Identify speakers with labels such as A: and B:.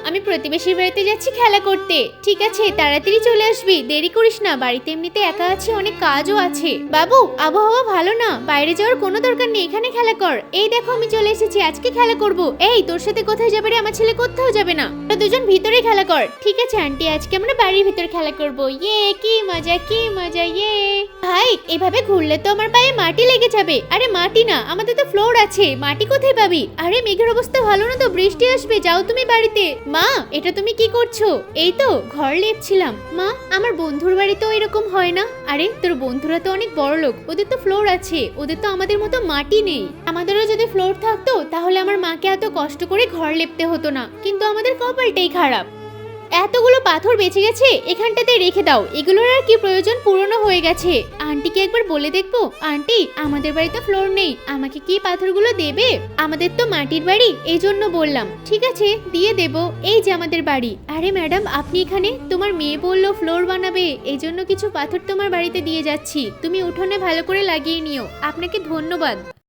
A: আমি প্রতিবেশীর বাড়িতে যাচ্ছি খেলা করতে। ঠিক আছে, তাড়াতাড়ি চলে আসবি, দেরি করিস না, বাড়িতে এমনিতে একা আছি, অনেক কাজও আছে। বাবু, আবহাওয়া ভালো না, বাইরে যাওয়ার কোনো দরকার নেই, এখানে খেলা কর। এই দেখো আমি চলে এসেছি, আজকে খেলা করব। এই তোর সাথে কোথায় যাবে রে? আমার ছেলে কোথাও যাবে না, তোরা দুজন ভিতরে খেলা কর। ঠিক আছে আন্টি, আজকে আমরা বাড়ির ভিতর খেলা করব। ইয়ে কি মজা, কি মজা, ইয়ে। ভাই, এভাবে ঘুরলে তো আমার পায়ে মাটি লেগে যাবে। আরে মাটি না, আমাদের তো ফ্লোর আছে, মাটি কোথায় পাবি? আরে মেঘের অবস্থা ভালো না তো, বৃষ্টি আসবে, যাও তুমি বাড়িতে। মা, এটা তুমি কি করছো? এই তো ঘর লেপছিলাম। মা, আমার বন্ধুর বাড়িতেও এরকম হয় না? আরে তোর বন্ধুরা তো অনেক বড় লোক, ওদের তো ফ্লোর আছে, ওদের তো আমাদের মতো মাটি নেই। আমাদেরও যদি ফ্লোর থাকতো তাহলে আমার মাকে এত কষ্ট করে ঘর লেপতে হতো না, কিন্তু আমাদের কপালটাই খারাপ। এতগুলো পাথর বেঁচে গেছে, এখানটাতে রেখে দাও, এগুলোর আর কি প্রয়োজন, পুরনো হয়ে গেছে। আন্টিকে একবার বলে দেখবো, আন্টি আমাদের বাড়িতে ফ্লোর নেই, আমাকে কি পাথরগুলো দেবে? আমাদের তো মাটির বাড়ি, এই জন্য বললাম। ঠিক আছে, দিয়ে দেব। এই যে আমাদের বাড়ি। আরে ম্যাডাম, আপনি এখানে? তোমার মেয়ে বললো ফ্লোর বানাবে, এই জন্য কিছু পাথর তোমার বাড়িতে দিয়ে যাচ্ছি, তুমি উঠোনে ভালো করে লাগিয়ে নিও। আপনাকে ধন্যবাদ।